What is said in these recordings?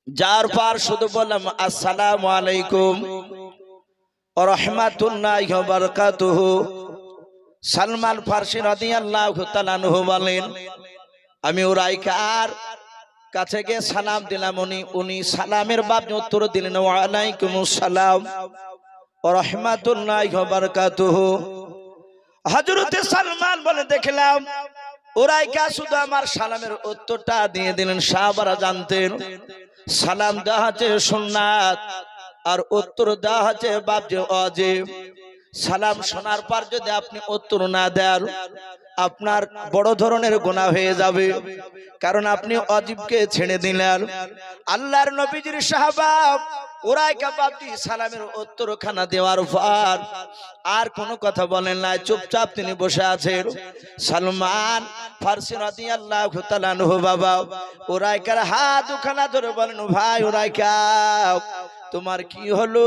যার পর শুধু বললাম আসসালামু আলাইকুম ওয়া রাহমাতুল্লাহি ওয়া বারাকাতুহু। সালমান ফারসি রাদিয়াল্লাহু তাআলা আনহু বলেন, আমি উরাইকার কাছে গিয়ে সালাম দিলাম। উনি সালামের বাবদ উত্তর দিলেন ওয়া আলাইকুমুস সালাম ওয়া রাহমাতুল্লাহি ওয়া বারাকাতুহু। হযরতে সালমান বলে, দেখলাম উরাইকা শুধু আমার সালামের উত্তরটা দিয়ে দিলেন। সাহাবারা জানতেন সালাম দেওয়া হচ্ছে সুন্নাত আর উত্তর দেওয়া হচ্ছে বাবজে ওয়াজিব। সালাম শোনার পর যদি আপনি উত্তর না দেন আপনার বড় ধরনের গুনাহ হয়ে যাবে, কারণ আপনি ওয়াজিবকে ছেড়ে দিলেন। আল্লাহর নবীজির সাহাবা উরাইকা বাবজি সালামের উত্তর খানা দেওয়ার পর আর কোনো কথা বলেন না, চুপচাপ তিনি বসে আছেন। সালমান ফারসি রাদিয়াল্লাহু তাআলা আনহু বাবা উরাইকার হাত দুখানা ধরে বলেন, ভাই উরাইকা তোমার কি হলো?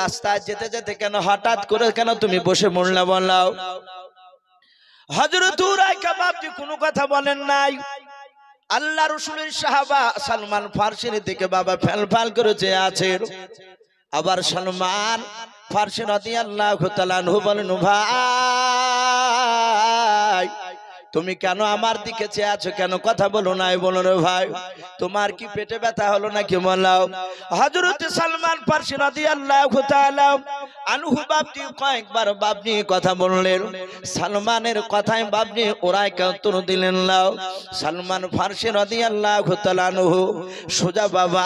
রাস্তায় যেতে যেতে কেন হঠাৎ করে কেন তুমি বসে মরলা বললাও? হযরত উরাইকা বাবজি কোনো কথা বলেন নাই। আল্লাহ রাসূলের সাহাবা সালমান ফারসির দিকে বাবা ফেলফাল করে চেয়ে আছেন। আবার সালমান ফারসি রাদিয়াল্লাহু তাআলা আনহু বলেন, ভাই তুমি কেন আমার দিকে চেয়ে আছো? কেন কথা বলো নাই? বলো রে ভাই, তোমার কি পেটে ব্যথা হলো নাকি? বলাও। হযরত সালমান ফারসি রাদিয়াল্লাহু তাআলা আনহু বাবজি কয়েকবার বাবনি কথা বললেন। সালমানের কথায় বাবনি উরাইকা উত্তর দিলেন লাও। সালমান ফারসি রাদিয়াল্লাহু তাআলা আনহু সোজা বাবা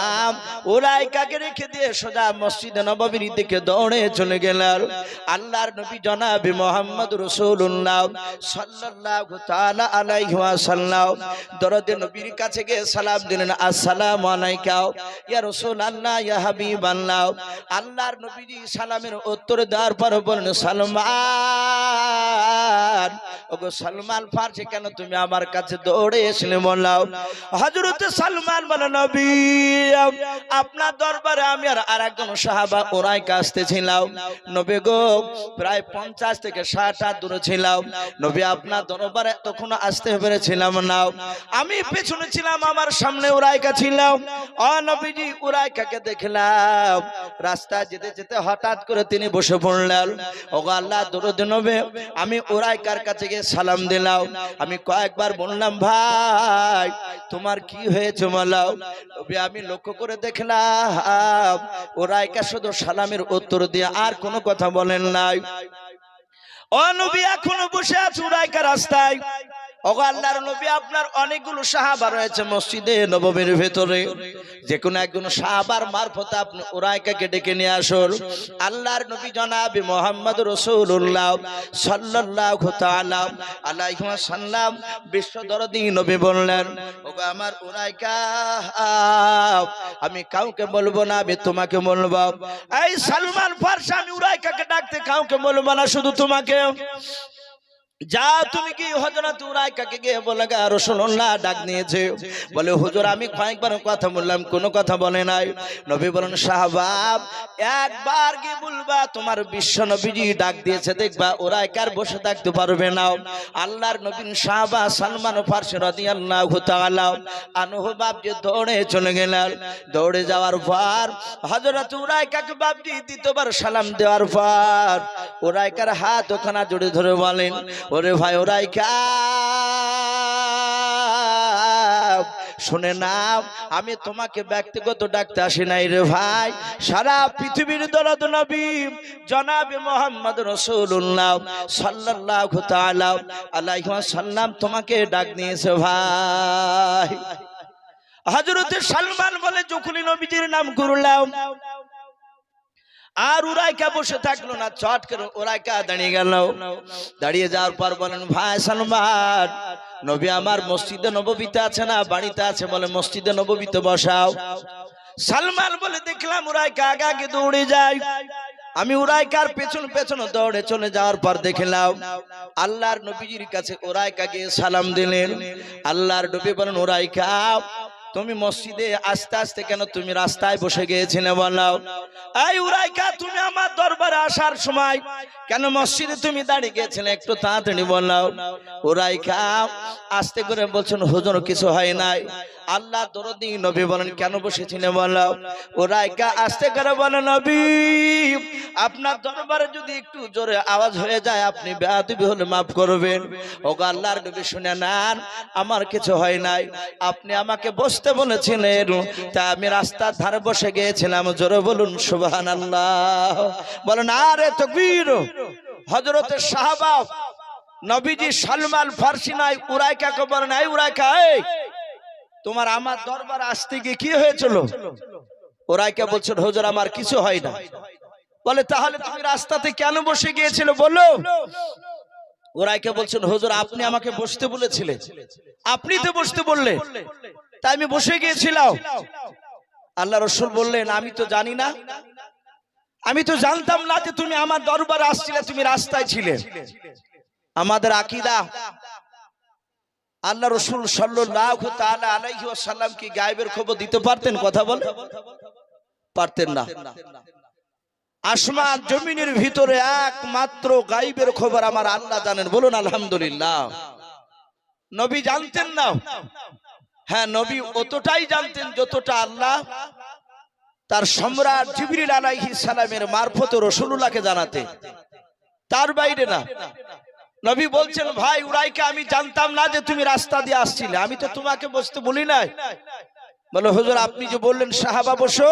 উরাইকাকে রেখে দিয়ে সোজা মসজিদে নববীর দিকে দৌড়ে চলে গেলেন। আল্লাহর নবী জনাবে মুহাম্মদ রাসূলুল্লাহ সাল্লাল্লাহু তাআলা আলাইহি ওয়াসাল্লাম দরদে নবীর কাছে গিয়ে সালাম দিলেন, আসসালামু আলাইকা ইয়া রাসূলুল্লাহ ইয়া হাবিবাল্লাহ। আল্লাহর নবীজি সালামের উত্তর দেওয়ার পর বলেন, সালমান ওগো সালমান ফারসি কেন তুমি আমার কাছে দৌড়ে এসলে? বললাও। হযরত সালমান বলে, নবী আপনার দরবারে আমি আর আরেকজন সাহাবা উরাইকা আসতেছিলাম। নবী গো প্রায় 50 থেকে 60 হাত দূরে ছিলাম। নবী আপনার দরবারে তখন আসতে পেরেছিলাম না, আমি পেছনে ছিলাম, আমার সামনে উরাইকা ছিলাম। ও নবীজি উরাইকাকে দেখলাম রাস্তায় যেতে যেতে হঠাৎ করে তিনি বসে পড়লেন। ওগো আল্লাহ দরুদ নবী আমি উরাইকার কাছে গিয়ে সালাম দিলাম। আমি কয়েকবার বললাম, ভাই তোমার কি হয়েছে বলো? নবী আমি লক্ষ্য করে দেখলাম উরাইকা শুধু সালামের উত্তর দিয়ে আর কোনো কথা বলেন নাই। ও নবী এখনো বসে আছে উরাইকা রাস্তায়। ওগো আল্লাহর নবী আপনার অনেকগুলো সাহাবা রয়েছে মসজিদে নববীর ভেতরে, যে কোনো একজন সাহাবার মারফতে আপনি উরাইকাকে ডেকে নিয়ে আসুন। আল্লাহর নবী জনাবে মুহাম্মদ রাসূলুল্লাহ সাল্লাল্লাহু তাআলা আলাইহি ওয়াসাল্লাম বিশ্ব দরদি নবী বললেন, ওগো আমার উরাইকা আমি কাউকে বলবো না, আমি তোমাকে বলবো। এই সালমান ফারসি আমি উরাইকাকে ডাকতে কাউকে বলবো না, শুধু তোমাকে। যা তুমি কি হযরত উরাইকাকে গিয়ে বলে রাসূলুল্লাহ ডাক নিয়েছে। বলে হুজুর আমি কয়েকবার কথা বললাম, কোনো কথা বলে নাই। নবী বলেন, সাহাবা একবার গিয়ে বলবা তোমার বিশ্ব নবীজি ডাক দিয়েছে, দেখবা উরাইকার বসে থাকতে পারবে না। আল্লাহর নবীর সাহাবা সালমান ফারসি রাদিয়াল্লাহু তাআলা আনহু বাবজি দৌড়ে চলে গেলেন। দৌড়ে যাওয়ার পর হযরত উরাইকাকে বাবজি দ্বিতীয়বার সালাম দেওয়ার পর উরাইকার হাত ওখানে জড়ে ধরে বলেন, ওরে ভাই উরাইকা শুনে নাও, আমি তোমাকে ব্যক্তিগত ডাকতে আসি নাই রে ভাই, সারা পৃথিবীর দরদ নবী জনাবে মুহাম্মদ রাসূলুল্লাহ সাল্লাল্লাহু তাআলা আলাইহি ওয়াসাল্লাম তোমাকে ডাক নিয়েছে ভাই। হযরত সালমান বলে, যখনই নবীজির নাম করলাম আর উরাইকা বসে থাকলো না, চট করে উরাইকা দাঁড়িয়ে গেল। দাঁড়িয়ে যাওয়ার পর বলেন, ভাই সালমান নবী আমার মসজিদে নববীতে আছে না বাড়িতে আছে? বলে মসজিদে নববীতে বসাও। সালমান বলে, দেখলাম উরাইকা আগে আগে দৌড়ে যায়, আমি উরাইকার পেছন পেছন দৌড়ে চলে যাওয়ার পর দেখলাম আল্লাহর নবীজির কাছে উরাইকা গিয়ে সালাম দিলেন। আল্লাহর নবী বলেন, উরাইকা তুমি মসজিদে আস্তে আস্তে কেন তুমি রাস্তায় বসে গিয়েছিলে? বলাও। এই উরাইকা তুমি আমার দরবারে আসার সময় কেন মসজিদে তুমি দাঁড়িয়ে গিয়েছিলে? একটু তাড়াতাড়ি বলাও। উরাইকা আস্তে করে বলছেন, হুজুর কিছু হয় নাই, আল্লাহ দরদি নবী বলেন কেন বসেছিলেন বলো? উরাইকা আস্তে করে বলে নবী আপনার দরবারে যদি একটু জোরে আওয়াজ হয়ে যায় আপনি বেয়াদবি হলে মাফ করবেন। ওগো আল্লাহর নবী শুনে নেন, আমার কিছু হয় নাই, আপনি আমাকে বসতে বলেছিলেন তা আমি রাস্তার ধারে বসে গিয়েছিলাম। জোরে বলুন সুবহানাল্লাহ। বলেন আরে তাকবীর। হযরতে সাহাবা নবীজি সালমান ফারসি নাই উরাইকাকে বলেন এই উরাইকা, এই তোমার আমার দরবার আসতে গিয়ে কি হয়েছিল? উরাইকা বলছেন হুজুর আমার কিছু হয় না। বলে তাহলে তুমি রাস্তাতে কেন বসে গিয়েছিলে বলো? উরাইকা বলছেন হুজুর আপনি আমাকে বসতে বলেছিলেন, আপনি তো বসতে বললেন, তাই আমি বসে গিয়েছিলাম। আল্লাহ রাসূল বললেন আমি তো জানি না, আমি তো জানতাম না যে তুমি আমার দরবারে আসছিলে, তুমি রাস্তায় ছিলে। আমাদের আকীদা আল্লাহ রাসূল সাল্লাল্লাহু তাআলা আলাইহি ওয়াসাল্লাম কি গায়েবের খবর দিতে পারতেন? কথা বলে পারতেন না। আসমান জমিনের ভিতরে একমাত্র গায়েবের খবর আমার আল্লাহ জানেন। বলুন আলহামদুলিল্লাহ। নবী জানতেন না? হ্যাঁ, নবী অতটাই জানতেন যতটা আল্লাহ তার সম্রাট জিবরিল আলাইহিস সালামের মারফতে রাসূলুল্লাহকে জানাতে, তার বাইরে না। নবী বলছেন ভাই উরাইকা আমি জানতাম না যে তুমি রাস্তা দিয়ে আসছিলে, আমি তো তোমাকে বসতে বলি নাই। বলে হুজুর আপনি যে বললেন সাহাবা বসো,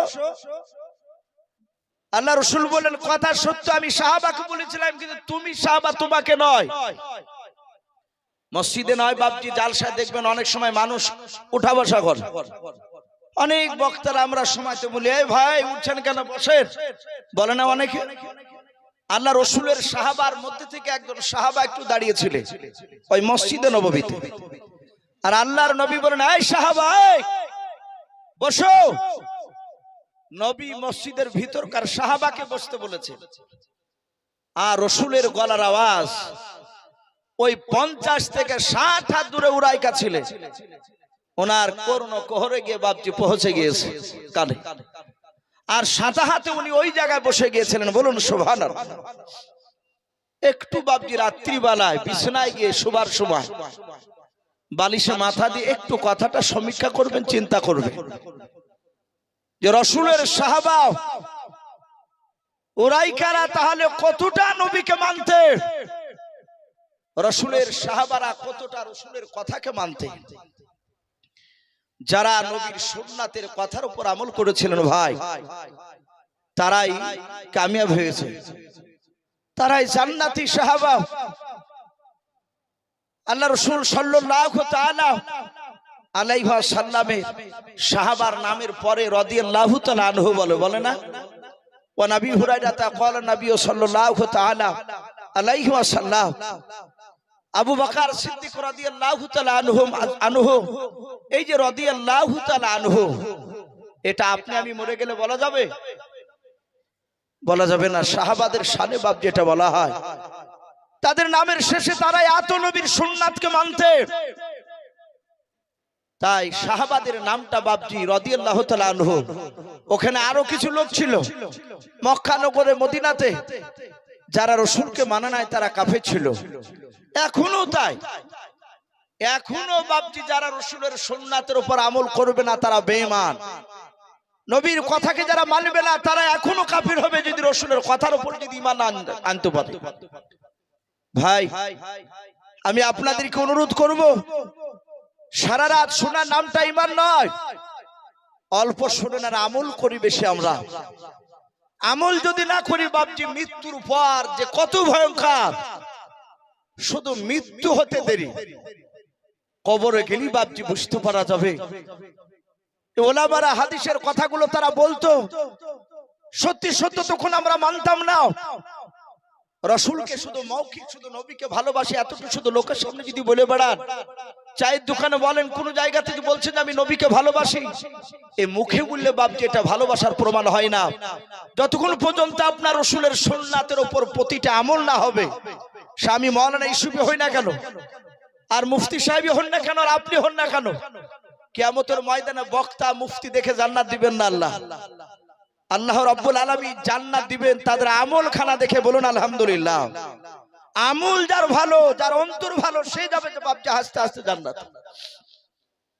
আল্লাহ রাসূল বলেন কথা সত্য, আমি সাহাবাকে বলেছিলাম কিন্তু তুমি সাহাবা, তোমাকে নয়। মসজিদে নয় বাপজি, জালসায় দেখবেন অনেক সময় মানুষ উঠা বসা করে। অনেক বক্তারা আমরা সময়তে বলি এই ভাই উঠছেন কেন, বসেন, বলে না অনেকে। আল্লাহ রাসূলের সাহাবার মধ্যে থেকে একজন সাহাবা একটু দাঁড়িয়েছিলেন ওই মসজিদে নববীতে, আর আল্লাহর নবী বলেন এই সাহাবা এই বসো। নবী মসজিদের ভিতরকার সাহাবাকে বসতে বলেছে, আর রাসূলের গলার আওয়াজ ওই 50 থেকে 60 হাত দূরে উরাইকা ছিলেন, ওনার কর্ণ কোহরে গিয়ে বাপজি পৌঁছে গিয়েছে কানে, আর সাদা হাতে উনি ওই জায়গায় বসে গিয়েছিলেন। বলুন সুবহানাল্লাহ। একটু বাপজি রাত্রিবেলায় বিছানায় গিয়ে শোবার সময় বালিশে মাথা দিয়ে একটু কথাটা সমীক্ষা করবেন, চিন্তা করবেন যে রাসূলের সাহাবা উরাইকারা তাহলে কতটা নবীকে মানতে, রাসূলের সাহাবারা কতটা রাসূলের কথাকে মানতে। যারা নবীর সুন্নাতের কথার উপর আমল করেছিলেন ভাই, তারাই কামিয়াব হয়েছে, তারাই জান্নাতি সাহাবা। আল্লাহ রাসূল সাল্লাল্লাহু তাআলা আলাইহি ওয়াসাল্লামের সাহাবার নামের পরে রাদিয়াল্লাহু তাআলা আনহু বলে না। ওয়া নবী হুরায়রা তা ক্বালা নবী সাল্লাল্লাহু তাআলা আলাইহি ওয়াসাল্লাম আবু বকর সিদ্দিক রাদিয়াল্লাহু তাআলা আনহু, এই যে রাদিয়াল্লাহু তাআলা আনহু, এটা আপনি আমি মরে গেলে বলা যাবে? বলা যাবে না। সাহাবাদের শানে বাপ যেটা বলা হয়, তাদের নামের শেষে তারা এত নবীর সুন্নাতকে মানতে, তাই সাহাবাদের নামটা বাপজি রাদিয়াল্লাহু তাআলা আনহু। ওখানে আরো কিছু লোক ছিল মক্কা নগরে মদিনাতে, যারা রাসূলকে মানে নাই, তারা কাফের ছিল। এখনো তাই, এখনো বাপজি যারা রাসূলের সুন্নাতের উপর আমল করবে না তারা বেঈমান। নবীর কথাকে যারা মানবে না তারা এখনো কাফির হবে, যদি রাসূলের কথার উপর যদি ঈমান আনতে পারে। ভাই আমি আপনাদেরকে অনুরোধ করব, সারা রাত শোনার নামটা ঈমান নয়, অল্প শুনুন আর আমল করি বেশি। আমরা আমল যদি না করি বাপজি, মৃত্যুর পর যে কত ভয়ঙ্কর, শুধু মৃত্যু হতে দেরি, কবরে গেলি বাপজি বুঝতে পারা যাবে। ওলামারা হাদিসের কথাগুলো তারা বলতো, সত্যি সত্য তখন আমরা মানতাম না। রাসূলকে শুধু মৌখিক, শুধু নবীকে ভালোবাসি এতটুকু শুধু লোকের সামনে যদি বলে বেড়ান, চায়ের দোকানে বলেন, কোন জায়গা থেকে বলছেন আমি নবীকে ভালোবাসি, এই মুখে বললে বাপজি এটা ভালোবাসার প্রমাণ হয় না। যতক্ষণ পর্যন্ত আপনার রাসূলের সুন্নাতের উপর প্রতিটা আমল না হবে, স্বামী মাওলানা ইউসুফি হই না কেন, আর মুফতি সাহেবই হন না কেন, আর আপনি হন না কেন, কিয়ামতের ময়দানে বক্তা মুফতি দেখে জান্নাত দিবেন না আল্লাহ। আল্লাহ রাব্বুল আলামিন জান্নাত দিবেন তাদের আমল খানা দেখে। বলুন আলহামদুলিল্লাহ। আমল যার ভালো, যার অন্তর ভালো, সে যাবে যে বাপজি হাসতে হাসতে জান্নাত।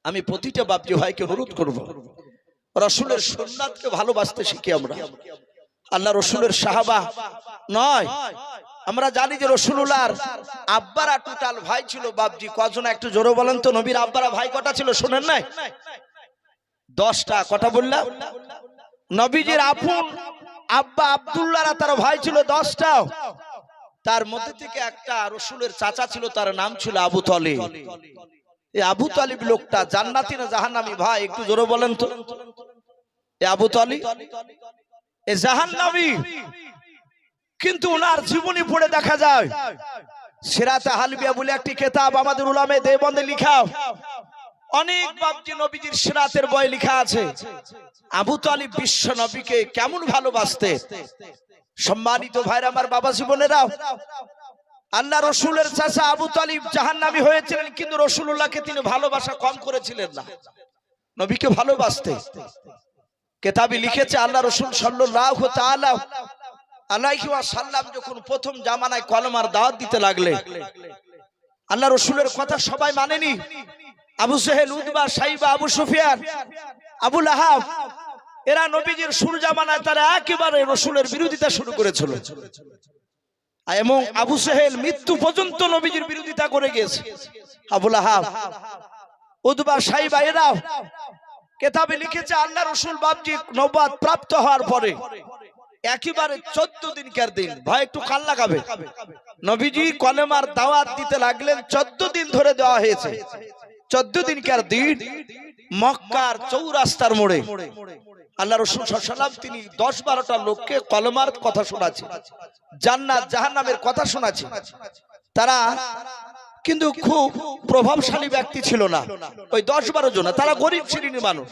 আমি প্রতিটা বাপজি ভাইকে অনুরোধ করব, রসুলের সুন্নাতকে ভালোবাসতে শিখি আমরা। আল্লাহ রসুলের সাহাবা নয়, আমরা জানি যে রসুলুল্লাহর আব্বারা টোটাল ভাই ছিল বাপজি কজন, একটু জোরে বলেন তো। নবীর আব্বারা ভাই কটা ছিল শোনেন নাই? 10টা। কটা বললাম? নবীজির আপন আব্বা আব্দুল্লাহরা তার ভাই ছিল 10টা। তার মধ্যে থেকে একটা রসুলের চাচা ছিল, তার নাম ছিল আবু তালিব। এই আবু তালিব লোকটা জান্নাতি না জাহান্নামী ভাই একটু জোরে বলেন তো। এই আবু তালিব এ জাহান্নামী, কিন্তু ওনার জীবনী পড়ে দেখা যায় সিরাতে হালবিয়া বলে একটি কিতাব আমাদের উলামে দেওবন্দে লেখা, অনেক বাপজি নবীজির সিরাতের বই লেখা আছে আবু তালিব বিশ্ব নবীকে কেমন ভালোবাসতে। সম্মানিত ভাইরা আমার, বাবা জীবনেরা, আল্লাহ রসুলের চাচা আবু তালিব জাহান্নামী হয়েছিলেন, কিন্তু রসুলুল্লাহকে তিনি ভালোবাসা কম করেছিলেন না, নবীকে ভালোবাসতে। কিতাবে লিখেছে আল্লাহ রসুল সাল্লাল্লাহু তাআলা আলাইহি ওয়াসাল্লাম যখন প্রথম জামানায় কলমার দাওয়াত দিতে লাগলে, আল্লাহ রসুলের কথা সবাই মানেনি। আবু জেহেল, উতবা, সাইবা, আবু সুফিয়ান, আবু লাহাব, এরা নবীজির শুরু জামানায় তারা একেবারে রসুলের বিরোধিতা শুরু করেছিল, এবং আবু জেহেল মৃত্যু পর্যন্ত নবীজির বিরোধিতা করে গিয়েছে। আবু লাহাব, উতবা, সাইবা এরা কিতাবে লিখেছে আল্লাহ রসুল বাপজি নবুয়ত প্রাপ্ত হওয়ার পরে একেবারে 14 দিনকার দিন, ভাই একটু কান লাগাবে, নবীজি কলেমার দাওয়াত দিতে লাগলেন। 14 দিন ধরে দেওয়া হয়েছে। 14 দিনকার দিন মক্কার চৌরাস্তার মোড়ে আল্লাহ রসুল সাল্লাল্লাহু আলাইহি ওয়াসাল্লাম তিনি 10-12টা লোককে কলেমার কথা শোনাচ্ছে, জান্নাত জাহান্নামের কথা শোনাচ্ছে। তারা কিন্তু খুব প্রভাবশালী ব্যক্তি ছিল না, ওই 10-12 জন, তারা গরিব শ্রেণীর মানুষ।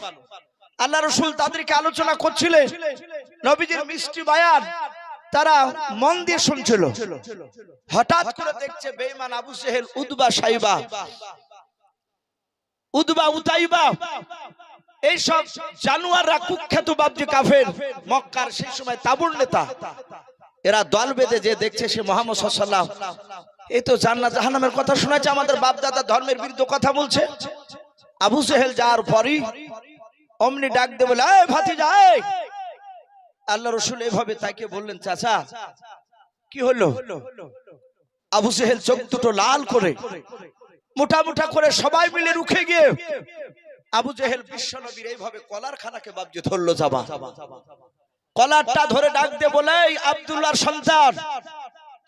আল্লাহ রসুল তাদেরকে আলোচনা করছিলেন, নবীজির মিষ্টি বয়ান তারা মন দিয়ে শুনছিল। হঠাৎ করে দেখছে বেঈমান Abu Jahl, Utba, Shaiba, Utba, Utaiba, এইসব জানোয়াররা কুখ্যাত বাপজি কাফের মক্কার সেই সময় তাবুর নেতা, এরা দল বেঁধে যে দেখছে সে মুহাম্মদ সাল্লাল্লাহু আলাইহি ওয়াসাল্লাম, এই তো জান্নাত জাহান্নামের কথা শোনাচ্ছে, আমাদের বাপ দাদা ধর্মের বিরুদ্ধে কথা বলছে। আবু জেহেল যাওয়ার পরই অমনি ডাক দিয়ে বলে, এই ভাতিজা, এই। আল্লাহ রসুল এভাবে তাকে বললেন, চাচা কি হলো? আবু জেহেল চোখ দুটো লাল করে মোটা মোটা করে সবাই মিলে রুখে গিয়ে আবু জেহেল বিশ্ব নবীর এইভাবে কলার খানাকে বাপজি ধরলো, যাবা কলারটা ধরে ডাক দিয়ে বলে, এই আব্দুল্লাহর সন্তান,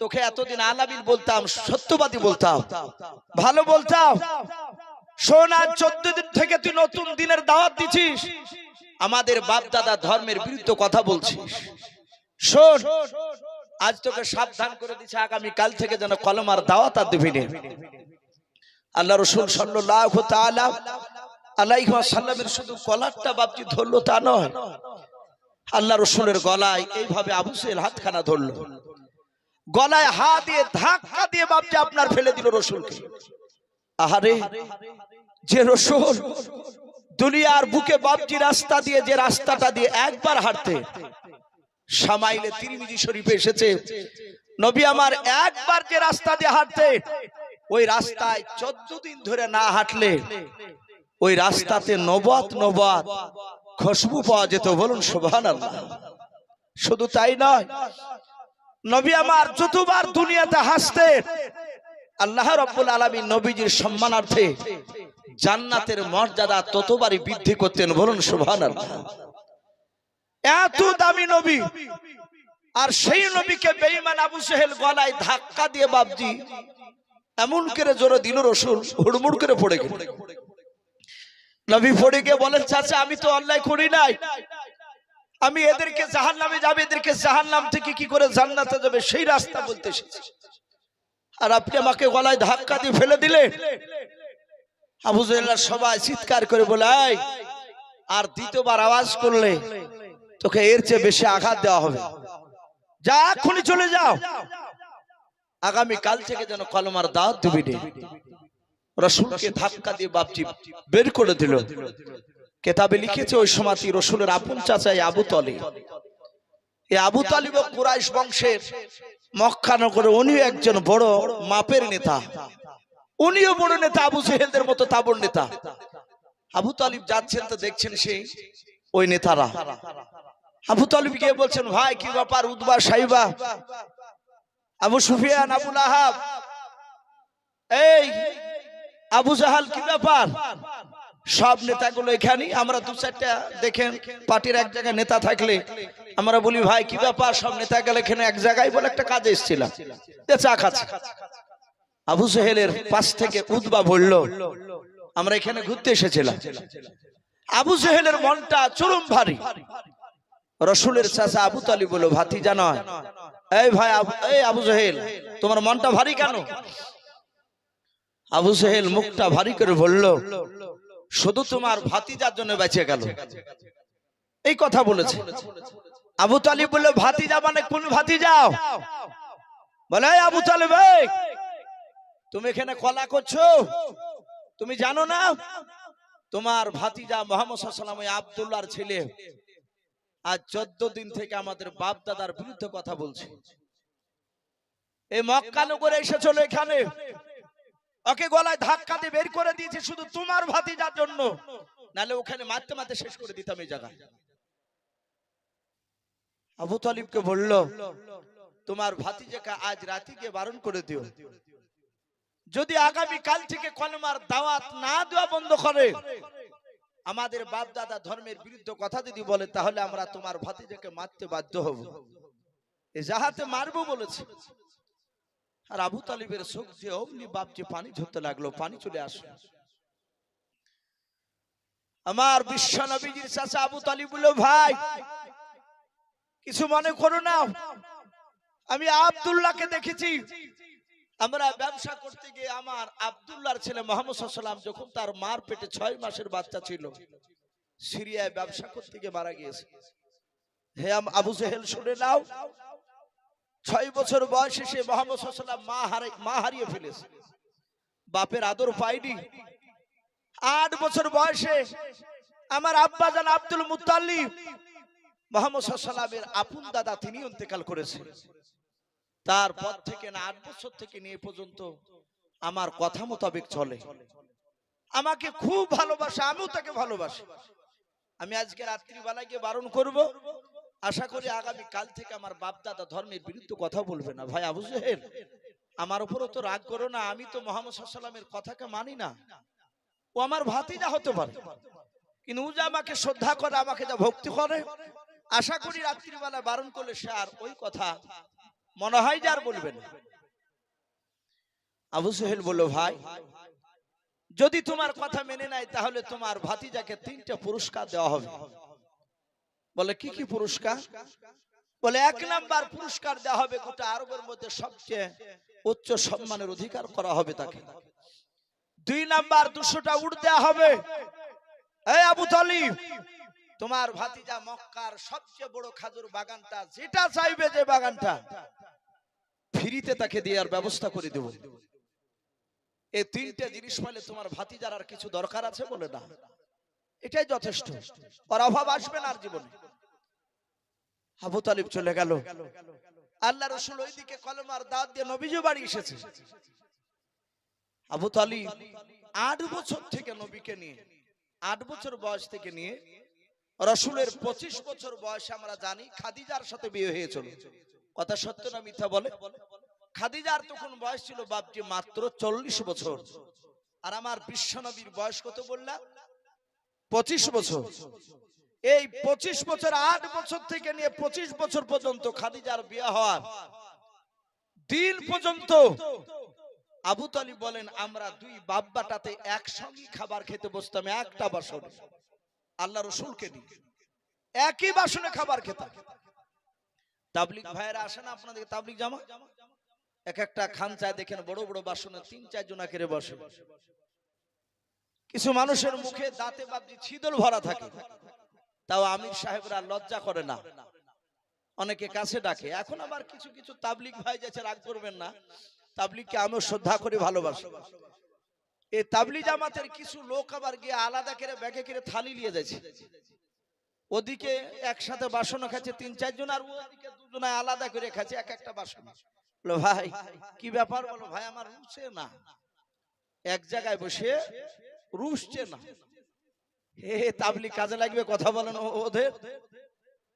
তোকে এতদিন আলাবিল বলতাম, সত্যবাদী বলতাম, ভালো বলতাম, শোন আজ 14 দিন থেকে তুই নতুন দিনের দাওয়াত দিছিস, আমাদের বাপ দাদা ধর্মের বিরুদ্ধে কথা বলছিস। শোন, আজ তোকে সাবধান করে দিচ্ছে, আগামী কাল থেকে যেন কলমার দাওয়াত আর দিবি না। আল্লাহ রসুল সাল্লাল্লাহু তাআলা আলাইহি ওয়াসাল্লামের শুধু কলারটা বাপজি ধরলো তা নয়, আল্লাহ রসুলের গলায় এইভাবে আবু জেহেল হাতখানা ধরলো, গলায় হাত দিয়ে ধাক্কা দিয়ে বাপজি আপনার ফেলে দিল রসুলকে। আহারে, যে রসুল দুনিয়ার বুকে বাপজি রাস্তা দিয়ে, যে রাস্তাটা দিয়ে একবার হাঁটতে, শামাইলে তিরমিজি শরীফে এসেছে, নবী আমার একবার যে রাস্তা দিয়ে হাঁটতে, ওই রাস্তায় 14 দিন ধরে না হাঁটলে ওই রাস্তাতে নবুয়ত খুশবু পাওয়া যেত। বলুন সুবহানাল্লাহ। শুধু তাই নয়, নবী আমার যতবার দুনিয়াতে হাসতেন, আল্লাহ রাব্বুল আলামিন নবীজির সম্মানার্থে জান্নাতের মর্যাদা ততবারই বৃদ্ধি করতেন। বলুন সুবহানাল্লাহ। এত দামি নবী, আর সেই নবীকে বেঈমান আবু জেহেল গলায় ধাক্কা দিয়ে বাপজি এমন করে জোরে দিল, রসুল হুড়মুড় করে পড়ে গেল। নবী পড়ে গিয়ে বলেন, চাচা আমি তো অন্যায় করি নাই, আমি এদেরকে জাহান্নামে যাবে, এদেরকে জাহান্নাম থেকে কি করে জান্নাতে যাবে সেই রাস্তা বলতে এসেছি, আর আপনি আমাকে গলায় ধাক্কা দিয়ে ফেলে দিলে। আবু জেহেল সবাই চিৎকার করে বলে, আর দ্বিতীয়বার আওয়াজ করলে তোকে এর চেয়ে বেশি আঘাত দেওয়া হবে, যা এখনই চলে যাও, আগামী কাল থেকে যেন কলমার দাওয়াত দিবি না। রসুলকে ধাক্কা দিয়ে বাপজি বের করে দিল। কিতাবে লিখেছে ওই সময় রসুলের আপন চাচা আবু তালিব, এই আবু তালিব কুরাইশ বংশের মক্কা নগরে, উনিও একজন বড় মাপের নেতা, উনিও বড় নেতা, আবু জেহেলদের মতো তাবড় নেতা। আবু তালিব যাচ্ছেন তো দেখছেন সেই ওই নেতারা। আবু তালিব গিয়ে বলছেন, ভাই কি ব্যাপার? উতবা, সাইবা, আবু সুফিয়ান, আবু লাহাব, এই আবু জাহাল, কি ব্যাপার? সব নেতাগুলো এখানে। আমরা দু চারটা দেখেন পার্টির এক জায়গায় নেতা থাকলে আমরা বলি, ভাই কি ব্যাপার? সব নেতা গেলে এখানে এক জায়গায়, বলে একটা কাজে এসেছিলাম, চা খাচ্ছে। আবু জাহেলের পাশ থেকে উতবা বলল, আমরা এখানে ঘুরতে এসেছিলাম। আবু জাহেলের মনটা চরম ভারী। রসুলের চাচা আবু তালিব বলল, ভাতিজা নয়, এই ভাই, এই আবু জাহেল, তোমার মনটা ভারী কেন? আবু জাহেল মুখটা ভারী করে বলল, শুধু তোমার ভাতিজার জন্য বেঁচে গেল, এই কথা বলেছে। আবু তালিব বলল, ভাতিজা মানে কোন ভাতিজা? বলে, এই আবু তালিব, তুমি এখানে কলা করছো, তুমি জানো না তোমার ভাতিজা মুহাম্মদ সাল্লাল্লাহু আলাইহি ওয়াসাল্লাম আব্দুল্লাহর ছেলে আজ 14 দিন থেকে আমাদের বাপ দাদার বিরুদ্ধে কথা বলছে। এই মক্কা নগরে এসেছিল এখানে, ওকে গলায় ধাক্কা দিয়ে বের করে দিয়েছে শুধু তোমার ভাতিজার জন্য, নালে ওখানে মারতে মারতে শেষ করে দিতাম এই জায়গায়। আবু তালিবকে বলল, তোমার ভাতিজাকে আজ রাতে গিয়ে বারণ করে দিও, যদি আগামী কাল থেকে কলমার দাওয়াত না দেওয়া বন্ধ করে, আমাদের বাপ দাদা ধর্মের বিরুদ্ধে কথা যদি বলে, তাহলে আমরা তোমার ভাতিজাকে মারতে বাধ্য হব, এ জাহাতে মারবো বলেছে। আর আবু তালিবের চোখ দিয়ে অমনি বাপজি পানি ঝরতে লাগলো, পানি চলে আসলো। আমার বিশ্ব নবীজির চাচা আবু তালিব বলল, ভাই কিছু মনে করো না, আমি আব্দুল্লাহকে দেখেছি, আমরা ব্যবসা করতে গিয়ে আমার আব্দুল্লাহর ছেলে মুহাম্মদ সাল্লাল্লাহু আলাইহি ওয়াসাল্লাম যখন তার মার পেটে 6 মাসের বাচ্চা ছিল, সিরিয়ায় ব্যবসা করতে গিয়ে মারা গিয়েছে। হে আবু জাহেল, শুনে নাও, 6 বছর বয়সে সে মুহাম্মদ সাল্লাল্লাহু আলাইহি ওয়াসাল্লাম মা হারিয়ে ফেলেছে, বাপের আদর পায়নি। 8 বছর বয়সে আমার আব্বা জান আব্দুল মুত্তালিব মুহাম্মদ সাল্লাল্লাহু আলাইহি ওয়াসাল্লামের আপন দাদা, তিনি ইন্তেকাল করেছেন। তারপর থেকে না 8 বছর থেকে নিয়ে পর্যন্ত আমার কথা মোতাবেক চলে, আমাকে খুব ভালোবাসে, আমিও তাকে ভালোবাসি। আমি আজকে রাত্রিবেলা গিয়ে বারণ করব, আশা করি আগামী কাল থেকে আমার বাপ দাদা ধর্মের বিরুদ্ধে কথা বলবে না। ভাই আবু জাহেল, আমার উপরও তো রাগ করো না, আমি তো মুহাম্মদ সাল্লাল্লাহু আলাইহি ওয়াসাল্লামের কথাকে মানি না, ও আমার ভাতিজা হতে পারে, কিন্তু ও যে আমাকে শ্রদ্ধা করে, আমাকে যা ভক্তি করে, আশা করি রাত্রিবেলা বারণ করলে সে আর ওই কথা মনে হয় যে আর বলবেন। আবু জাহেল বলল, ভাই যদি তোমার কথা মেনে নেয়, তাহলে তোমার ভাতিজাকে 3টা পুরস্কার দেওয়া হবে। বলে, কি কি পুরস্কার? বলে, 1 নাম্বার পুরস্কার দেওয়া হবে, গোটা আরবের মধ্যে সবচেয়ে উচ্চ সম্মানের অধিকার করা হবে তাকে। 2 নাম্বার 200টা উট দেওয়া হবে। এই আবু তালিব, তোমার ভাতিজা মক্কার সবচেয়ে বড় খাজুর বাগানটা, যেটা চাইবে যে বাগানটা, ফ্রিতে তাকে দেওয়ার ব্যবস্থা করে দেব। এই 3টে জিনিস পেলে তোমার ভাতিজার আর কিছু দরকার আছে? বলে, না, এটাই যথেষ্ট, আর অভাব আসবে না আর জীবনে। আবু তালিব চলে গেল। আল্লাহ রাসূল ওইদিকে কলমার দাওয়াত দিয়ে নবীজি বাড়ি এসেছে। আবু তালিব 8 বছর থেকে নবীকে নিয়ে, 8 বছর বয়স থেকে নিয়ে রাসূলের 25 বছর বয়সে আমরা জানি খাদিজার সাথে বিয়ে হয়েছিল। কথা সত্য না মিথ্যা বলে? খাদিজার তখন বয়স ছিল বাপজি মাত্র 40 বছর, আর আমার বিশ্বনবীর বয়স কত বললাম? 25 বছর। এই 25 বছর, 8 বছর থেকে নিয়ে 25 বছর পর্যন্ত খাদিজার বিয়ে হওয়ার দিন পর্যন্ত আবু তালিব বলেন, আমরা 2 বাব্বাটাতে একসঙ্গে খাবার খেতে বসতাম, একটা বাসনে, আল্লাহ রাসূলকে নিয়ে একই বাসনে খাবার খেতাম। তাবলীগ ভাইরা আসে না আপনাদের তাবলীগ জামা, এক একটা খানচায় দেখেন বড় বড় বাসনে 3-4 জনা করে বসে। কিছু মানুষের মুখে দাঁতে বাবজি ছিদল ভরা থাকে, তাও আমির সাহেবরা লজ্জা করে না, অনেকে কাছে ডাকে। এখন আবার কিছু কিছু তাবলীগ ভাই যাচ্ছে, রাগ করবেন না, তাবলীগকে আমিও শ্রদ্ধা করে ভালোবাসি। এই তাবলীগ জামাতের কিছু লোক আবার গিয়ে আলাদা করে ব্যাগে করে থালি নিয়ে যাচ্ছে, ওদিকে একসাথে বাসন খাচ্ছে 3-4 জন, আর ওদিকে 2 জনায় আলাদা করে খাচ্ছে এক একটা বাসন। বলো, ভাই কি ব্যাপার? বলো, ভাই আমার রুচে না, এক জায়গায় বসে রুচছে না, তাবলিগ কাজে লাগবে কথা বলেন ওদের।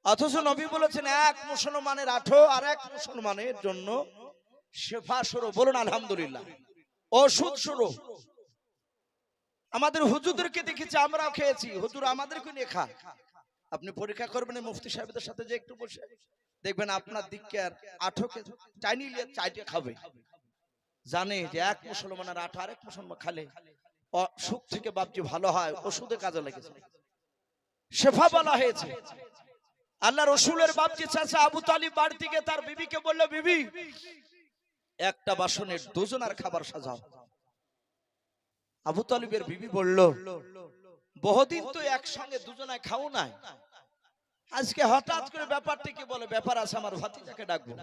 অথচ নবী বলেছেন এক মুসলমানের 8 আর এক মুসলমানের জন্য শেফা শুরু। বলুন আলহামদুলিল্লাহ। ওষুধ শুরু। আমাদের হুজুরদেরকে দেখেছি, আমরাও খেয়েছি, হুজুর আমাদেরকে নিয়ে খান। আপনি পরীক্ষা করবেন মুফতি সাহেবদের সাথে যে একটু বসে দেখবেন আপনার দিককে আর 8কে চাইনি নিয়ে চাইতে খাবে। জানে যে এক মুসলমানের 8 আর এক মুসলমান খালে সুখ থেকে বাপজি ভালো হয়, ওষুধে কাজে লেগেছে, শেফা বলা হয়েছে। আল্লাহ রসুলের বাপজি চাচা আবু তালিব বাড়ি থেকে তার বিবিকে বলল, বিবি একটা বাসনে 2 জনের খাবার সাজাও। আবু তালিবের বিবি বলল, বহুদিন তো একসঙ্গে 2 জনে খাও নাই, আজকে হঠাৎ করে ব্যাপারটা কি? বলে ব্যাপার আছে, আমার ভাতিজাকে ডাকবো,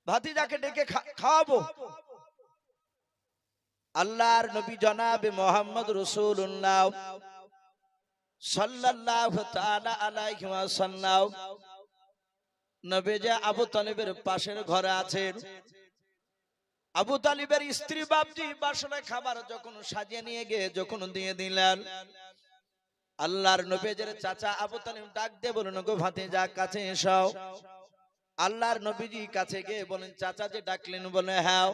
ভাতিজাকে ডেকে খাওয়াবো। আল্লাহর নবী জনাবে মুহাম্মদ রাসূলুল্লাহ সাল্লাল্লাহু তাআলা আলাইহি ওয়াসাল্লাম নবী যে আবু তালিবের পাশের ঘরে আছেন। আবু তালিবের স্ত্রী বাপজি বাসনে খাবার যখন সাজিয়ে নিয়ে গিয়ে যখন দিয়ে দিলেন, আল্লাহর নবীর চাচা আবু তালিব ডাক দিয়ে বলেন, গো ভাতিজা কাছে এসো। আল্লাহর নবীজি কাছে গিয়ে বলেন, চাচা যে ডাকলেন? বলে হ্যাঁ।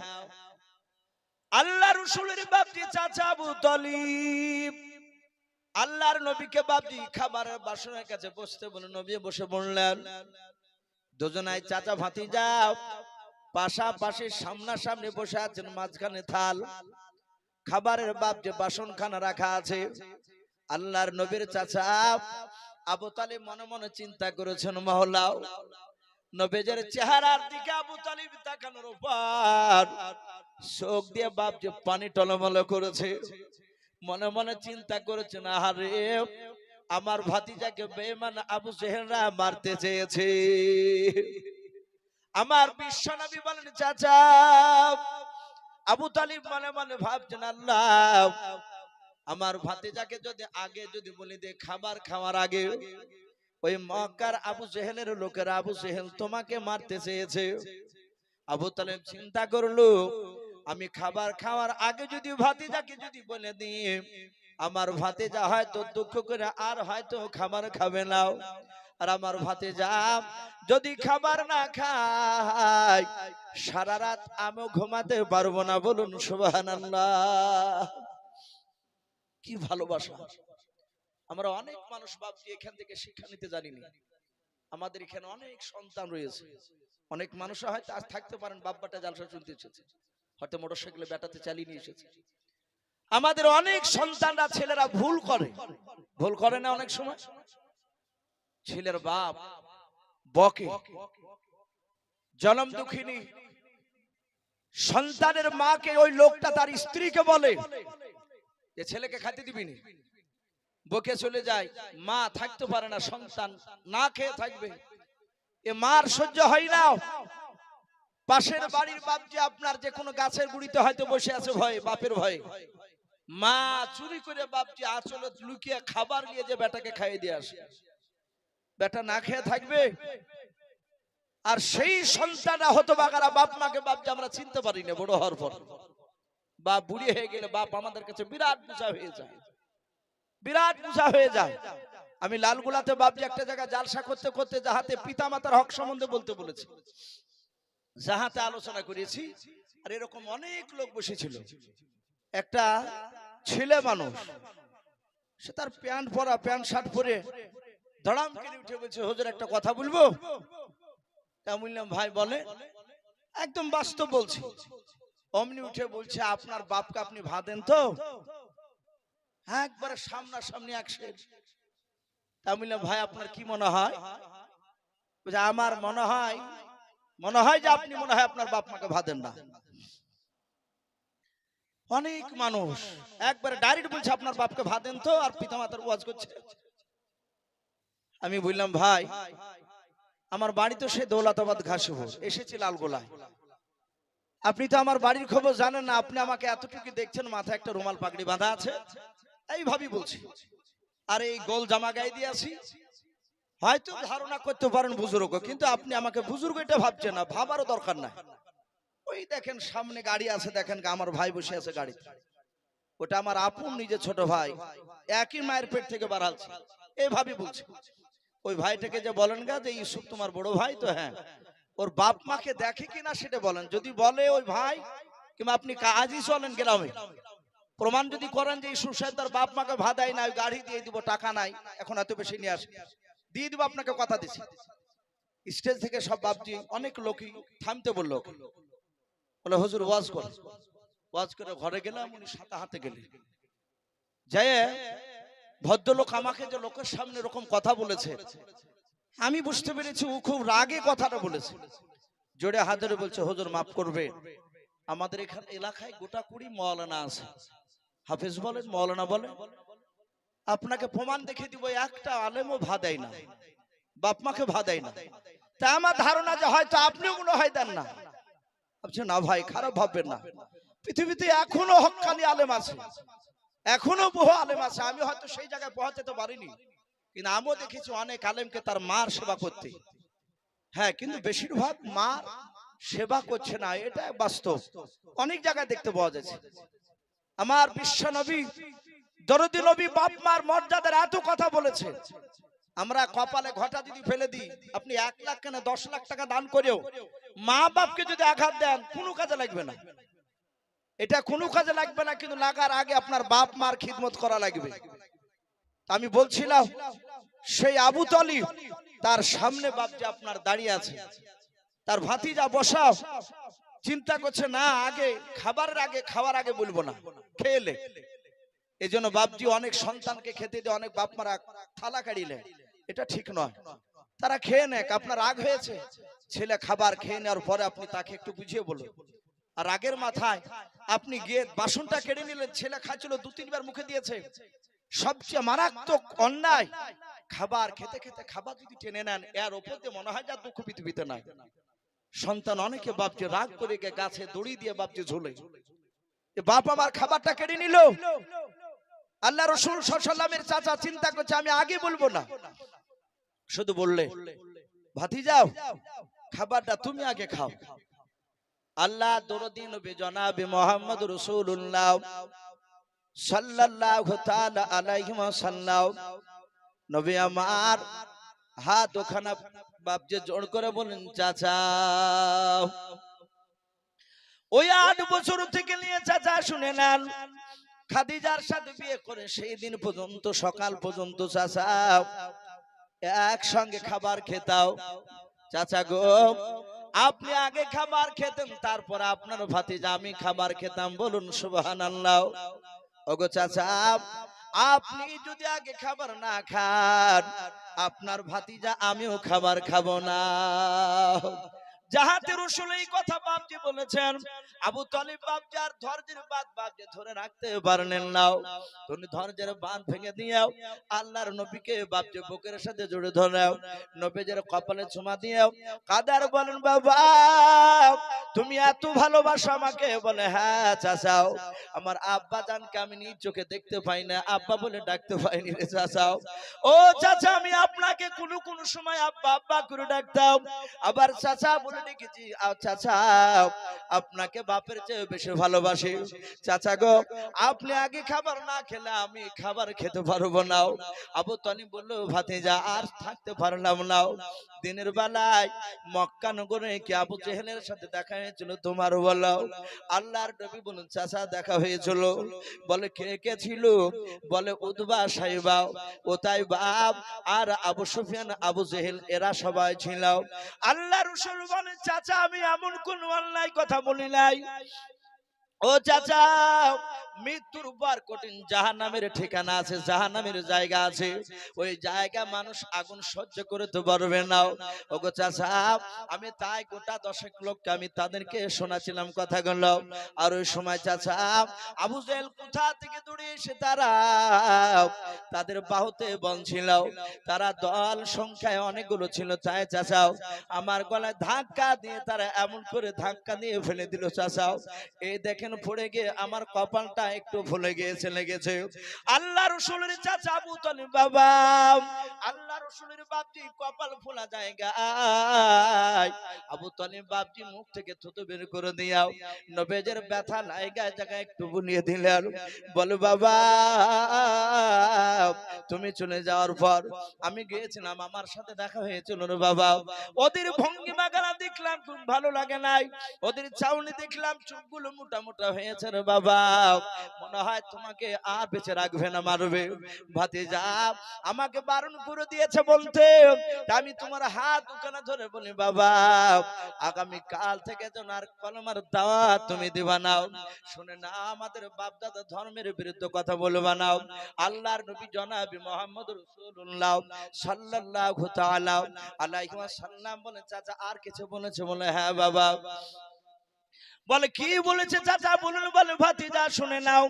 আল্লাহ রাসূলের বাপজি চাচা আবু তালিব আল্লাহর নবীকে বাপজি খাবারের বাসনের কাছে বসতে বলেন, নবী বসে বললেন। দুজনাই চাচা ভাতিজা পাশাপাশি সামনাসামনি বসে আছেন, মাঝখানে থাল, খাবারের বাপজি বাসন খানা রাখা আছে। আল্লাহর নবীর চাচা আবু তালিব মনে মনে চিন্তা করেছেন, মহল্লা নবীজের চেহারার দিকে আবু তালিব তাকানোর পর চোখ দিয়ে বাপজি পানি টলমল করেছে। মনে মনে চিন্তা করেছেন, আরে আমার ভাতিজাকে বেঈমান আবু জেহেলরা মারতে চেয়েছে। আমার বিশ্বনবী বলেন, চাচা আবু তালিব মনে মনে ভাবছেন, আল্লাহ আমার ভাতিজাকে যদি আগে যদি বলি দে খাবার খাওয়ার আগে ওই মক্কার আবু জেহেলের লোকেরা আবু জেহেল তোমাকে মারতে চেয়েছে। আবু তালিব চিন্তা করলো, আমি খাবার খাওয়ার আগে যদি ভাতিজাকে যদি বলে দিই, আমার ভাতিজা হয়তো দুঃখ করে আর হয়তো খাবার খাবে না, আর আমার ভাতিজা যদি খাবার না খায় সারা রাত আমিও ঘুমাতে পারবো না। বলুন সুবহানাল্লাহ। কি ভালোবাসা! আমরা অনেক মানুষ বাপজি এখান থেকে শিক্ষা নিতে জানিনি। আমাদের এখানে অনেক সন্তান রয়েছে, অনেক মানুষ হয়তো আজ থাকতে পারেন বাপ্পাটা জালসা শুনতে এসেছে, হয়তো মোটরসাইকেলে বেটাতে চালিয়ে নিয়ে এসেছে। আমাদের অনেক সন্তানরা ছেলেরা ভুল করে না, অনেক সময় ছেলের বাপ বকে, জনম দুঃখিনী সন্তানের মাকে ওই লোকটা তার স্ত্রীকে বলে যে ছেলেকে খাইতে দিবি না, বকে চলে যায়। মা থাকতে পারে না, সন্তান না খেয়ে থাকবে, এ মার সহ্য হয় না। পাশের বাড়ির বাপ যে আপনার যে কোনো গাছের গুড়িতে হয়তো বসে আছে ভয়ে, বাপের ভয়ে, মা চুরি করে বাপজি আঁচলে লুকিয়ে খাবার নিয়ে যে বেটাকে খাইয়ে দিয়ে আসে, বেটা না খেয়ে থাকবে। আর সেই সন্তানরা হতভাগারা বাপ মাকে বাপ যে আমরা চিনতে পারি না, বড় হওয়ার পর বাপ বুড়ি হয়ে গেলে বাপ আমাদের কাছে বিরাট বোঝা হয়ে যায়, বিরাট বোঝা হয়ে যায়। আমি লালগোলাতে বাপজি একটা জায়গায় জালসা করতে করতে যাহাতে পিতা মাতার হক সম্বন্ধে বলতে বলেছি, যাহাতে আলোচনা করেছি, আর এরকম অনেক লোক বসেছিল। একটা ছেলে মানুষ, সে তার প্যান্ট পরা প্যান্ট শার্ট পরে ধড়াম করে উঠে বলছে, হুজুর একটা কথা বলবো। তা বললাম, ভাই বলে। একদম বাস্তব বলছি। অমনি উঠে বলছে, আপনার বাপকে আপনি ভাতেন তো? একবারে সামনাসামনি একশের। তা বললাম, ভাই আপনার কি মনে হয়? আমার মনে হয় যে আপনি মনে হয় আপনার বাপ মাকে ভাতেন না। অনেক মানুষ একবারে ডাইরেক্ট বলছে, আপনার বাপকে ভাতেন তো, আর পিতা মাতার ওয়াজ করছে। আমি বললাম, ভাই আমার বাড়ি তো সে দৌলতাবাদ ঘাসপুর, এসেছি লালগোলায়, আপনি তো আমার বাড়ির খবর জানেন না, আপনি আমাকে এতটুকু দেখছেন, মাথায় একটা রুমাল পাগড়ি বাঁধা আছে, এইভাবেই বলছি, আর এই গোল জামা গায়ে দিয়ে আসি। হয়তো ধারণা করতে পারেন বুজুর্গ, কিন্তু আপনি আমাকে বুজুর্গ এটা ভাবছেন না, ভাবারও দরকার নাই। ওই দেখেন সামনে গাড়ি আছে, দেখেন আমার ভাই বসে আছে গাড়িতে, ওটা আমার আপন নিজে ছোট ভাই, একই মায়ের পেট থেকে বাড়ালছে, এইভাবে বলছে। ওই ভাইটাকে যে বলেন গা যে ইউসুফ তোমার বড় ভাই তো, হ্যাঁ, ওর বাপ মাকে দেখে কিনা সেটা বলেন। যদি বলে ওই ভাই কিংবা আপনি কাজই চলেন গ্রামে, প্রমাণ যদি করেন যে ইউসুফ সাহেব তার বাপ মাকে ভাত দেয় না, গাড়ি দিয়ে দিব, টাকা নাই, এখন এত বেশি নিয়ে আসে, দিয়ে দিব, আপনাকে কথা দিচ্ছি। স্টেজ থেকে সব বাপজি অনেক লোকই থামতে বললো, বলে হুজুর ওয়াজ কর। ওয়াজ করে ঘরে গেলাম, উনি সাথে হাতে গেলেন, যায় ভদ্রলোক আমাকে যে লোকের সামনে এরকম কথা বলেছে, আমি বুঝতে পেরেছি ও খুব রাগে কথাটা বলেছে। জোরে হাত ধরে বলছে, হুজুর মাফ করবে, আমাদের এখানে এলাকায় গোটা 20 মাওলানা আছে। হাফেজ বলেন, মাওলানা বলেন, আপনাকে প্রমাণ দেখে দিব, একটা আলেমও ভা দেয় না, বাপ মাকে ভা দেয় না। তা আমার ধারণা যে হয়তো আপনিও মনে হয় দেন না। ভাবছে না ভাই, খারাপ ভাববেন না, পৃথিবীতে এখনো হক্কানি আলেম আছে, এখনো বহু আলেম আছে। আমি হয়তো সেই জায়গায় পৌঁছাতে পারিনি, কিন্তু আমিও দেখেছি অনেক আলেমকে তার মার সেবা করতে, হ্যাঁ, কিন্তু বেশিরভাগ মার সেবা করছে না, এটা বাস্তব, অনেক জায়গায় দেখতে পাওয়া যাচ্ছে। আমার বিশ্ব নবী দরদি নবী বাপ মার মর্যাদার এত কথা বলেছে, আমরা কপালে ঘটা যদি ফেলে দিই, আপনি 1 লাখ কেন 10 লাখ টাকা দান করেও মা বাপকে যদি আঘাত দেন, কোনো কাজে লাগবে না, এটা কোনো কাজে লাগবে না, কিন্তু লাগার আগে আপনার বাপ মার খিদমত করা লাগবে। আমি বলছিলাম সেই আবু তালিব, তার সামনে বাপ যে আপনার দাঁড়িয়ে আছে, তার ভাতিজা বসা চিন্তা করছে না, আগে খাবারের আগে, খাওয়ার আগে বলবো না, খেলে। এই জন্য বাপজি অনেক সন্তানকে খেতে দিয়ে অনেক বাপ মারা থালা কাড়িলে, এটা ঠিক নয়। তারা খেয়ে নেক, আপনার রাগ হয়েছে, ছেলে খাবার খেয়ে নেওয়ার পরে আপনি তাকে একটু বুঝিয়ে বলুন। আর রাগের মাথায় আপনি গিয়ে বাসনটা কেড়ে নিলেন, ছেলে খাচ্ছিল 2-3 বার মুখে দিয়েছে, সবচেয়ে মারাত্মক অন্যায়। খাবার খেতে খেতে খাবার যদি টেনে নেন, এর ওপর দিয়ে মনে হয় যা দুঃখ পৃথিবীতে নাই। সন্তান অনেকে বাপজি রাগ করে গিয়ে গাছে দড়ি দিয়ে বাপজি ঝুলে, বাপ আমার খাবারটা কেড়ে নিল। আল্লাহ রাসূল সাল্লাল্লাহু আলাইহি ওয়াসাল্লামের চাচা চিন্তা করছে আমি আগে বলবো না, শুধু বললে ভাতিজাও খাবারটা তুমি আগে খাও। আল্লাহ দরদি নবী জনাবে মুহাম্মদ রাসূলুল্লাহ সাল্লাল্লাহু তাআলা আলাইহি ওয়াসাল্লাম নবী আমার হাত ওখানে বাপজি জোড় করে বলেন, চাচা ওই 8 বছর থেকে নিয়ে চাচা শুনে নেন, খাদিজার সাথে বিয়ে করে সেই দিন পর্যন্ত সকাল পর্যন্ত চাচা একসঙ্গে খাবার খেতাও। চাচা গো, আপনি আগে খাবার খেতেন, তারপর আপনার ভাতিজা আমি খাবার খেতাম, বলুন সুবহানাল্লাহ। ওগো চাচা, আপনি যদি আগে খাবার না খান, আপনার ভাতিজা আমিও খাবার খাবো না। যাহাতে রাসূল এই কথা বাপজি বলেছেন, আবু তালিব বাপজি আর ধৈর্যের বাঁধ বাপজি ধরে রাখতে পারলেন না, তুমি ধৈর্যের বাঁধ ভেঙে দিও, আল্লাহর নবীকে বাপজি বুকের সাথে জড়িয়ে ধরাও, নবীজের কপালে চুমা দিও, কাদার বলেন বাবা তুমি এত ভালোবাসো আমাকে, বলে হ্যাঁ চাচাও, আমার আব্বা জানকে আমি নিজ চোখে দেখতে পাই না, আব্বা বলে ডাকতে পাইনি রে চাচাও। ও চাচা, আমি আপনাকে কোন কোন সময় আব্বা আব্বা করে ডাকতাম, আবার চাচা বলে ডেকেছি, চাচা আপনাকে বাপের চেয়ে বেশি ভালোবাসি। চাচা গো, আপনি আগে খাবার না খেলে আমি খাবার খেতে পারবো না। আবু তালিব বলল, ভাতিজা আর থাকতে পারলাম না। দিনের বেলায় মক্কা নগরে কি আবু জেহেলের সাথে দেখা হয়েছিল তোমার, বলো? আল্লাহর নবী বলুন, চাচা দেখা হয়েছিল। বলে কে কে ছিল? বলে উতবা, সাইবা, উতাইবা আর আবু সুফিয়ান, আবু জেহেল, এরা সবাই ছিল। আল্লাহ রাসূল বলেন, চাচা আমি এমন কোন অন্যায় কথা বলি নাই। ও চাচা, মৃত্যুর পর কঠিন জাহান্নামের ঠিকানা আছে, জাহান্নামের জায়গা আছে, ওই জায়গা মানুষ আগুন সহ্য করতে পারবে না। ওগো চাচা, আমি তাই গোটা 10 লোককে আমি তাদেরকে শোনাছিলাম কথাগুলো। আর ওই সময় চাচা আবু জেহেল কোথা থেকে দৌড়ে এসে তারা তাদের বাহুতে বলছিল, তারা দল সংখ্যায় অনেকগুলো ছিল, তাই চাচা আমার গলায় ধাক্কা দিয়ে তারা এমন করে ধাক্কা দিয়ে ফেলে দিল। চাচা এই দেখেন লেগেন পড়ে গিয়ে আমার কপালটা একটু ভুলে গিয়েছে লেগেছে। আল্লাহ রাসূলের চাচা আবু তালিব বাবা, আল্লাহ রাসূলের বাপজি কপাল ফোলা জায়গা আবু তালিব বাপজি মুখ থেকে থুতু বের করে দিয়াও নবেজের ব্যথা লাইগায় জায়গায় একটু বুলিয়ে দিলেন। বলে বাবা তুমি চলে যাওয়ার পর আমি গিয়েছিলাম, আমার সাথে দেখা হয়েছিল রে বাবা। ওদের ভঙ্গিমা গানা দেখলাম খুব ভালো লাগে নাই, ওদের চাউনি দেখলাম চোখগুলো মোটা মোটা হয়েছে রে বাবা, মনে হয় তোমাকে আর বেঁচে রাখবে না, মারবে। ভাতিজা আমাকে বারণ করে দিয়েছে বলতে, আমি তোমার হাত ওখানে ধরে বলি বাবা আগামী কাল থেকে যেন আর কলমার দাওয়াত তুমি দিবা না। শুনে না আমাদের বাপ দাদা ধর্মের বিরুদ্ধে কথা বলবা না। আল্লাহর নবী জনাবি মুহাম্মদ রাসূলুল্লাহ সাল্লাল্লাহু তাআলা আলাইহি ওয়াসাল্লাম বলে চাচা আর কিছু বলেছে? বলে হ্যাঁ বাবা। বলে কি বলেছে চাচা বলুন। বলে ভাতিজা শুনে নাও,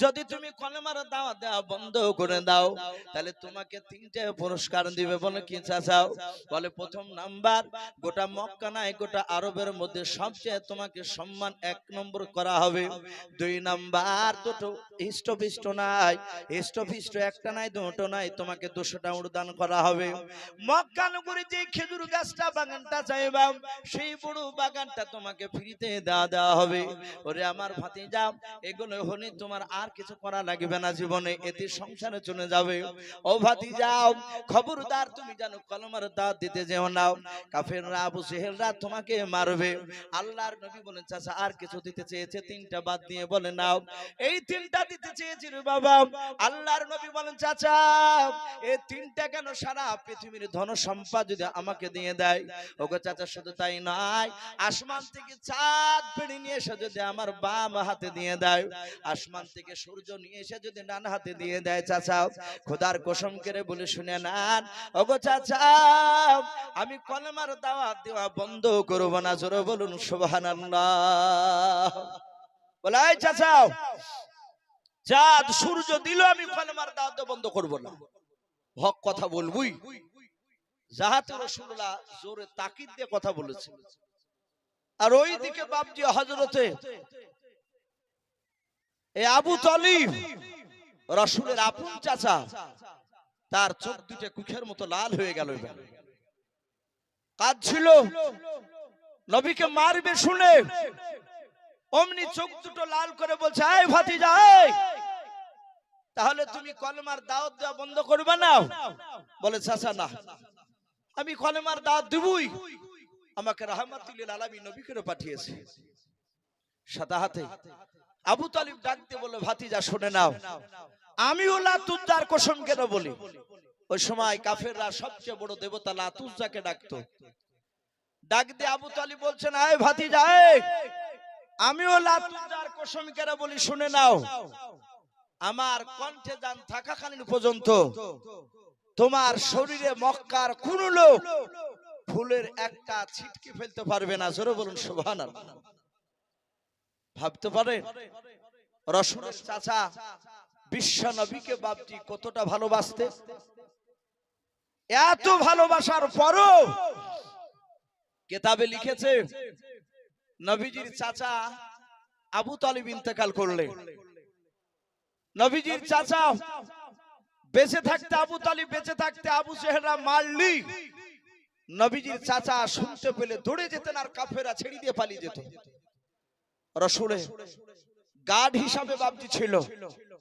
যদি তুমি কলেমার দাওয়াত দেওয়া বন্ধ করে দাও তাহলে তোমাকে তিনটে পুরস্কার দিবে। বলে কি চাচা? বলে প্রথম নাম্বার, গোটা মক্কা নাই গোটা আরবের মধ্যে সবচেয়ে তোমাকে সম্মান 1 নম্বর করা হবে। 2 নাম্বার, দুটো হিষ্টপিষ্ট নাই, হিষ্টপিষ্ট একটা নাই দুটো নাই, তোমাকে 200টা উড়দান করা হবে। মক্কা নগরী যে খেজুর গাছটা বাগানটা চাইবা সেই বড় বাগানটা তোমাকে ফ্রিতে দেওয়া হবে। ওরে আমার ভাতিজা এগুলো হলে তোমার আর কিছু করা লাগবে না জীবনে, এতে সংসারে চলে যাবে। ও ভাতিজা খবরদার তুমি জানো কলমার দাওয়াত দিতে যেও না, কাফেররা আবু জেহেলরা তোমাকে মারবে। আল্লাহর নবী বলেন চাচা আর কিছু দিতে চেয়েছে, 3টা বাদ দিয়ে বলে নাও। এই 3টা দিতে চেয়েছি রে বাবা। আল্লাহর নবী বলেন চাচা এই 3টা কেন, সারা পৃথিবীর ধন সম্পদ যদি আমাকে দিয়ে দেয়। ওগো চাচা শুধু তাই নয়, আসমান থেকে চাঁদ পেড়ে নিয়ে এসে যদি আমার বাম হাতে দিয়ে দেয়, আসমান থেকে সূর্য নিয়ে এসে যদি ডান হাতে দিয়ে দেয়, চাচা খোদার কসম করে বলে শুনে নেন ওগো চাচা আমি কলেমার দাওয়াত দেওয়া বন্ধ করব না। জোরে বলুন সুবহানাল্লাহ। বলে এই চাচা চাঁদ সূর্য দিল আমি কলেমার দাওয়াত বন্ধ করব না, হক কথা বলবই। যাহাতে রাসূলুল্লাহ জোরে তাকিদ দিয়ে কথা বলেছেন। আর ওইদিকে বাপজি হযরতে এই আবু তালিব রাসূলের আপন চাচা, তার চোখ দুটো কুখের মতো লাল হয়ে গেল, কাঁদছিল নবীকে মারবে শুনে। অমনি চোখ দুটো লাল করে বলছে এই ভাতিজা তাহলে তুমি কলেমার দাওয়াত দেওয়া বন্ধ করবে না? বলে চাচা না, আমি কলেমার দাওয়াত দিবই, আমাকে রাহমাতুল লিল আলামিন নবী করে পাঠিয়েছে। সাদা হাতে আবু তালিব ডাক দিয়ে বলে ভাতিজা শুনে নাও, আমি লাতুজ্জার কসম কেন বলি। ওই সময় কাফেররা সবচেয়ে বড় দেবতা লাতুজ্জাকে ডাকতো। ডাক দিয়ে আবু তালিব বলছেন এই ভাতিজা আমিও লাতুজ্জার কসম কেন বলি শুনে নাও, আমার কণ্ঠে জান থাকাকালীন পর্যন্ত তোমার শরীরে মক্কার কোন লোক ফুলের একটা ছিটকে ফেলতে পারবে না। জোরে বলুন সুবহানাল্লাহ। ভাবতে পারেন রাসূলের চাচা বিশ্ব নবীকে বাপজি কতটা ভালোবাসতে। এত ভালোবাসার পরও কিতাবে লিখেছে নবীজির চাচা আবু তালিব ইন্তেকাল করলে, নবীজির চাচা বেঁচে থাকতে আবু তালিব বেঁচে থাকতে আবু জেহেলরা মারলি, নবীজির চাচা শুনতে পেলে দৌড়ে যেতেন আর কাফেররা ছেড়ে দিয়ে পালিয়ে যেত। রাসূলের গার্ড হিসাবে বাপজি ছিল।